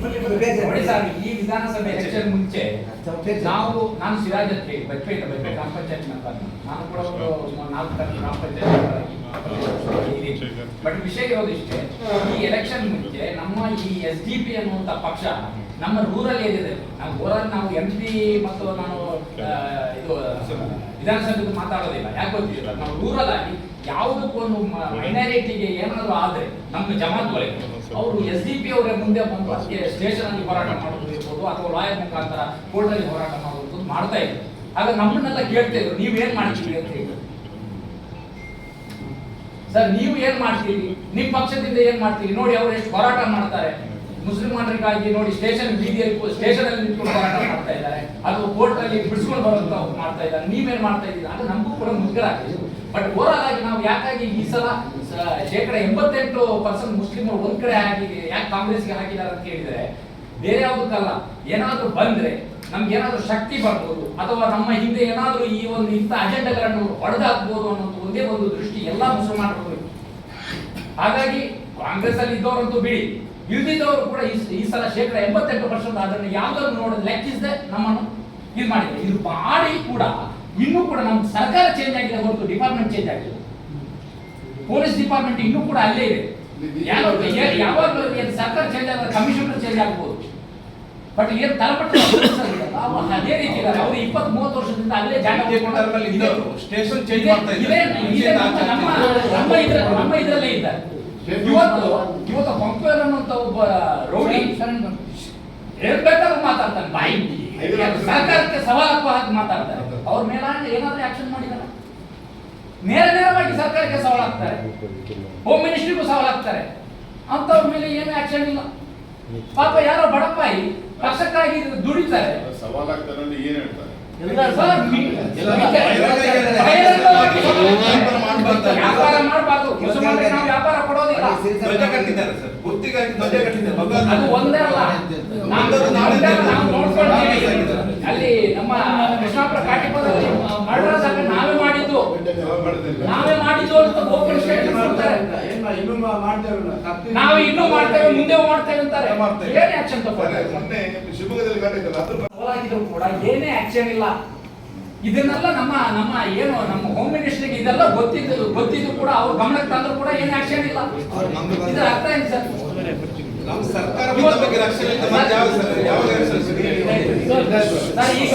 ನೋಡಿ ಸರ್, ಈ ವಿಧಾನಸಭೆ ಎಲೆಕ್ಷನ್ ಮುಂಚೆ ನಾನು ಸಿರಾಜ್ ಅಂತ ಹೇಳಿ ಬಜ್ಪೇಟೆ ಗ್ರಾಮ ಪಂಚಾಯತ್ ಮೆಂಬರ್, ನಾನು ಕೂಡ ಒಂದು 4 ಗ್ರಾಮ ಪಂಚಾಯತ್. ಬಟ್ ವಿಷಯ ಇರೋದಿಷ್ಟೇ, ಈ ಎಲೆಕ್ಷನ್ ಮುಂಚೆ ನಮ್ಮ ಈ SDP ಅನ್ನುವಂಥ ಪಕ್ಷ ನಮ್ಮ ರೂರಲ್ ಏರಿಯಾದಲ್ಲಿ, ನಾವು MP ಮತ್ತು ನಾನು ಇದು ವಿಧಾನಸಭೆಗೆ ಮಾತಾಡೋದಿಲ್ಲ, ಯಾಕೆ ಗೊತ್ತಿಲ್ಲ. ನಾವು ರೂರಲ್ ಆಗಿ ಯಾವುದಕ್ಕೊಂದು ಮೈನಾರಿಟಿಗೆ ಏನಾದ್ರು ಆದ್ರೆ ನಮ್ಮ ಜಮಾತ್ ಒಳಗೆ ಅವರು SDP ಅವರೇ ಮುಂದೆ ಬಂದು ಅದಕ್ಕೆ ಸ್ಟೇಷನ್ ಅಲ್ಲಿ ಹೋರಾಟ ಮಾಡೋದು ಇರ್ಬೋದು, ಅಥವಾ ಲಾಯರ್ ಮುಖಾಂತರ ಕೋರ್ಟ್ ಅಲ್ಲಿ ಹೋರಾಟ ಮಾಡೋದು ಮಾಡ್ತಾ ಇದ್ರು. ಆಗ ನಮ್ಮನ್ನೆಲ್ಲ ಕೇಳ್ತಾ ಇದ್ರು, ನೀವೇನ್ ಮಾಡ್ತೀವಿ ಅಂತ ಹೇಳಿ. ಸರ್, ನೀವು ಏನ್ ಮಾಡ್ತೀರಿ, ನಿಮ್ ಪಕ್ಷದಿಂದ ಏನ್ ಮಾಡ್ತೀರಿ ನೋಡಿ, ಅವ್ರು ಎಷ್ಟು ಹೋರಾಟ ಮಾಡ್ತಾರೆ ಮುಸ್ಲಿಮರಿಗಾಗಿ. ನೋಡಿ, ಸ್ಟೇಷನ್ ಅಲ್ಲಿ ನಿಂತ್ಕೊಂಡು ಹೋರಾಟ ಮಾಡ್ತಾ ಇದ್ದಾರೆ, ಅದು ಕೋರ್ಟ್ ಅಲ್ಲಿ ಬಿಡಿಸ್ಕೊಂಡು ಬರುವಂತ ಮಾಡ್ತಾ ಇದ್ದಾರೆ. ನೀವೇನ್ ಮಾಡ್ತಾ ಇದ್ದೀರಾ ಅದು ನಮಗೂ ಕೂಡ ಮುಗ್ಗರ ಆಗ್ತಿದೆ. ಬಟ್ ಓವರಾಲ್ ಆಗಿ ನಾವು ಯಾಕಾಗಿ ಈ ಸಲ 88% ಮುಸ್ಲಿಮರು ಒಂದ್ ಕಡೆ ಆಗಿ ಯಾಕೆ ಕಾಂಗ್ರೆಸ್ಗೆ ಹಾಕಿದ್ದಾರೆ ಅಂತ ಹೇಳಿದ್ರೆ, ಬೇರೆ ಯಾವುದಕ್ಕಲ್ಲ, ಏನಾದ್ರೂ ಬಂದ್ರೆ ನಮ್ಗೆ ಏನಾದ್ರೂ ಶಕ್ತಿ ಬರ್ಬೋದು, ಅಥವಾ ನಮ್ಮ ಹಿಂದೆ ಏನಾದ್ರೂ ಈ ಒಂದು ಇಂಥ ಅಜೆಂಡಾಗಳನ್ನು ಹೊಡೆದಾಕ್ಬೋದು ಅನ್ನೋದು ಒಂದೇ ಒಂದು ದೃಷ್ಟಿ ಎಲ್ಲಾ ಮುಸಲ್ಮಾನರು. ಹಾಗಾಗಿ ಕಾಂಗ್ರೆಸ್ ಅಲ್ಲಿ ಇದ್ದವರಂತೂ ಬಿಡಿ, ಇಲ್ದಿದ್ದವರು ಕೂಡ ಈ ಸಲ 88% ಅದನ್ನು ಯಾವ್ದಾದ್ರು ನೋಡೋದು ಲೆಕ್ಕಿಸದೆ ನಮ್ಮನ್ನು ಇದು ಮಾಡಿದೆ. ಇದು ಮಾಡಿ ಕೂಡ ಇನ್ನೂ ಕೂಡ ನಮ್ಮ ಸರ್ಕಾರ ಚೇಂಜ್ ಆಗಿದೆ ಹೊರತು ಡಿಪಾರ್ಟ್ಮೆಂಟ್ ಚೇಂಜ್ ಆಗಿದೆ. ಪೊಲೀಸ್ ಡಿಪಾರ್ಟ್ಮೆಂಟ್ ಇನ್ನೂ ಕೂಡ ಅಲ್ಲೇ ಇದೆ. ಯಾವಾಗ ಸರ್ಕಾರ ಚೇಂಜ್ ಆದ್ರೆ ಕಮಿಷನರ್ ಚೇಂಜ್ ಆಗ್ಬೋದು, ಬಟ್ ಏನ್ ತಲಪಟ್ಟ ಅದೇ ರೀತಿ ಇದ್ದಾರೆ. ಅವರು 20-30 ವರ್ಷದಿಂದ ಅಲ್ಲೇ ಜಾಗ ಸ್ಟೇಷನ್ ಚೇಂಜ್ ಮಾಡ್ತಾ ನಮ್ಮ ಇದರಲ್ಲೇ ಇದ್ದಾರೆ. ಇವತ್ತು ಪಂಪೇರ್ ಅನ್ನುವಂತ ಒಬ್ಬ ರೌಡಿ ಹೇಳ್ಬೇಕಾದ್ರೆ ಮಾತಾಡ್ತಾನೆ, ಬಾಯಿ ಸರ್ಕಾರಕ್ಕೆ ಸವಾಲಪ್ಪ ಹಾಕಿ ಮಾತಾಡ್ತಾರೆ. ಅವ್ರ ಮೇಲೆ ಏನಾದ್ರೂ ಆಕ್ಷನ್ ಮಾಡಿದಾರ? ನೇರವಾಗಿ ಸರ್ಕಾರಕ್ಕೆ ಸವಾಲ್ ಹಾಕ್ತಾರೆ, ಹೋಮ್ ಮಿನಿಸ್ಟ್ರಿಗೂ ಸವಾಲ್ ಹಾಕ್ತಾರೆ. ಅಂತವ್ರ ಮೇಲೆ ಏನು ಆಕ್ಷನ್ ಇಲ್ಲ. ಪಾಪ ಯಾರೋ ಬಡಪಾಯಿ ಕಷ್ಟಕ್ಕಾಗಿ ದುಡಿತಾರೆ, ಸವಾಲ್ ಆಗ್ತಾರೆ. ಏನ್ ಹೇಳ್ತಾರೆ? ವ್ಯಾಪಾರ ಮಾಡಬಾರ್ದು, ಮುಸಲ್ಮಾನರಿಗೆ ನಾವು ವ್ಯಾಪಾರ ಕೊಡೋದಿಲ್ಲ. ಧ್ವಜ ಕಟ್ಟಿದ್ದಾರೆ ಸರ್, ಗುರ್ತಿಗಾಗಿ ಧ್ವಜ ಕಟ್ಟಿದ್ದಾರೆ. ಅದು ಒಂದೇ ಅಲ್ಲ, ನಾವು ನೋಡ್ಕೊಂಡು ಅಲ್ಲಿ ನಮ್ಮ ಕೃಷ್ಣಾಪುರ ಕಾಟಿಪದಲ್ಲಿ ಮರ್ಡರ್ ನಾವೇ ಮಾಡಿದ್ದು ಅಂತ ಓಪನ್ ಸ್ಟೇಟ್ಮೆಂಟ್ ಕೊಡ್ತಾರೆ. ನಾವು ಇನ್ನೂ ಮಾಡ್ತೇವೆ, ಮುಂದೆ ಮಾಡ್ತೇವೆ ಅಂತಾರೆ. ಏನೇ ಆಕ್ಷನ್ ತಗೊಳ್ತಾರೆ? ಶಿವಮೊಗ್ಗದಲ್ಲಿ ಸವಾಲಾಗಿದ್ರು ಕೂಡ ಏನೇ ಆಕ್ಷನ್ ಇಲ್ಲ. ಇದನ್ನೆಲ್ಲ ನಮ್ಮ ಏನು ನಮ್ಮ ಹೋಮ್ ಮಿನಿಸ್ಟರ್ಗೆ ಇದೆಲ್ಲ ಗೊತ್ತಿದ್ದು ಕೂಡ ಅವ್ರ ಗಮನಕ್ಕೆ ತಂದ್ರು ಕೂಡ ಏನೇ ಆಕ್ಷನ್ ಇಲ್ಲ. ಇದರ ಅರ್ಥ ಏನು ಸರ್? ನಮ್ಮ ಸರ್ಕಾರ ಬಗ್ಗೆ ರಕ್ಷಣೆ ಈಗ